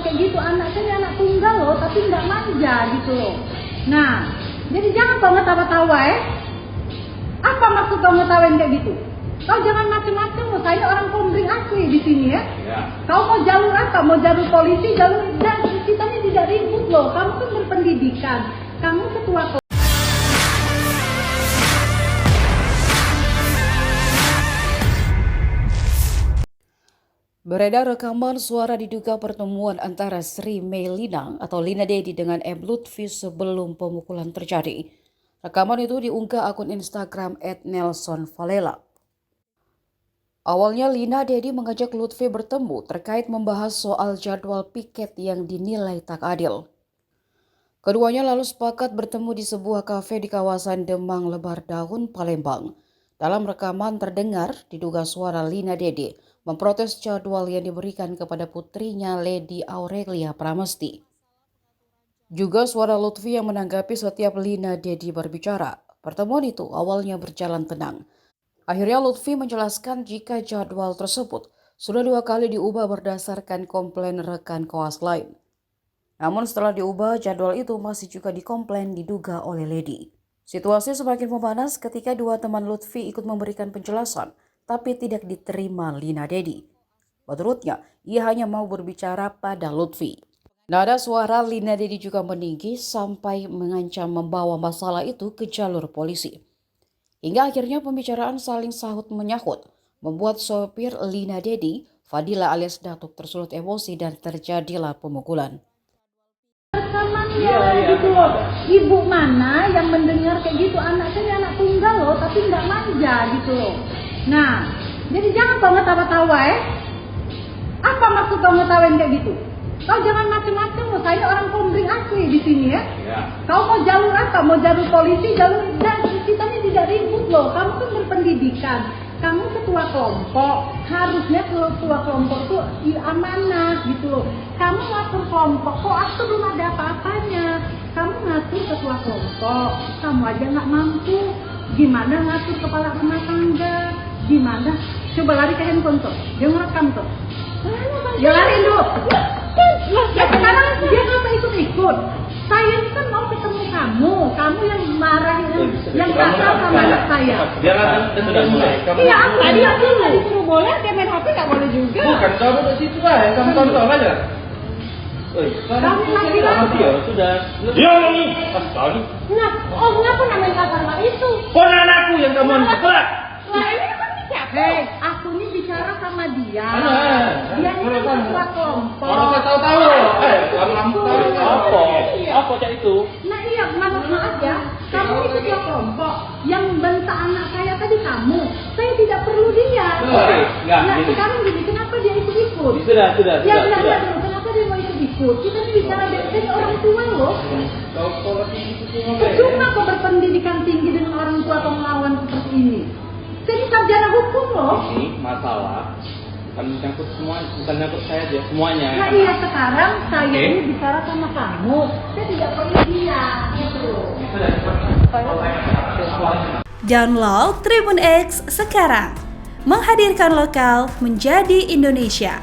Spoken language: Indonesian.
kayak gitu, anak saya anak tunggal loh, tapi nggak manja gitu loh. Nah, jadi jangan kau ngetawa-tawa Apa maksud kau ngetawain kayak gitu? Kau jangan macam-macam loh, saya orang Komering asli di sini ya. Kau mau jalur apa? Mau jalur polisi, jalur dan kita ini tidak ribut loh. Kamu kan berpendidikan, kamu ketua. Beredar rekaman suara diduga pertemuan antara Sri Mei Linang atau Lina Dedi dengan M. Lutfi sebelum pemukulan terjadi. Rekaman itu diunggah akun Instagram @nelsonvalela. Awalnya Lina Dedi mengajak Lutfi bertemu terkait membahas soal jadwal piket yang dinilai tak adil. Keduanya lalu sepakat bertemu di sebuah kafe di kawasan Demang Lebar Daun, Palembang. Dalam rekaman terdengar diduga suara Lina Dedi memprotes jadwal yang diberikan kepada putrinya Lady Aurelia Pramesti. Juga suara Lutfi yang menanggapi setiap Lina Dedi berbicara. Pertemuan itu awalnya berjalan tenang. Akhirnya Lutfi menjelaskan jika jadwal tersebut sudah 2 kali diubah berdasarkan komplain rekan koas lain. Namun setelah diubah, jadwal itu masih juga dikomplain diduga oleh Lady. Situasi semakin memanas ketika 2 teman Lutfi ikut memberikan penjelasan, tapi tidak diterima Lina Dedi. Menurutnya, ia hanya mau berbicara pada Lutfi. Nada suara Lina Dedi juga meninggi sampai mengancam membawa masalah itu ke jalur polisi. Hingga akhirnya pembicaraan saling sahut menyahut, membuat sopir Lina Dedi, Fadila alias Datuk, tersulut emosi dan terjadilah pemukulan. Gitu loh. Ibu mana yang mendengar kayak gitu, anak saya anak tunggal loh, tapi nggak manja gitu loh. Nah, jadi jangan kau ngetawa-tawa Apa maksud kau ngetawain kayak gitu? Kau jangan macam-macam loh, saya orang Komering asli di sini ya. Kau mau jalur apa? Mau jalur polisi, jalur dan kita ini tidak ribut loh. Kamu kan berpendidikan, kamu ketua kelompok, harusnya ketua kelompok itu amanah gitu loh. Kamu ngatur kelompok, kok aku belum ada apa-apanya. Kamu ngatur ketua kelompok, kamu aja nggak mampu. Gimana ngatur kepala rumah tangga? Gimana? Coba lari ke handphone tuh, dia ngerekam tuh. Dia lari dulu. Ya sekarang dia ngapa ikut-ikut? Saya kan mau ketemu kamu yang marah, yang kasar sama anak saya. Dia kan sudah mulai. Iya, aku tadi disuruh boleh, dia main HP nggak boleh juga. Bukan, kamu di situ lah, kamu kontrol aja. Kamu laki-laki sudah. Dia ini. Ngapa namain kasar mak itu? Ponan aku yang kamu anggap. Nah ini kan siapa? Aku ini bicara sama dia. Dia ini kan ketua kelompok. Orang saya tahu-tahu. Kamu tahu apa cak itu? Nah iya, maaf ya. Kamu ini ketua kelompok. Yang bentak anak saya tadi kamu. Saya tidak perlu dia. Nah sekarang gini, kenapa dia ikut-ikut? Sudah. Kenapa dia mau ikut-ikut? Kita ini bicara dari orang tua loh. Cuma kok berpendidikan tinggi dengan orang tua atau melawan seperti ini. Jadi sarjana hukum loh. Ini masalah bukan menyangkut semua, bukan menyangkut saya aja, semuanya. Nah iya, sekarang saya ini bicara sama kamu. Saya tidak perlu dia gitu. Download Tribun X sekarang. Menghadirkan lokal menjadi Indonesia.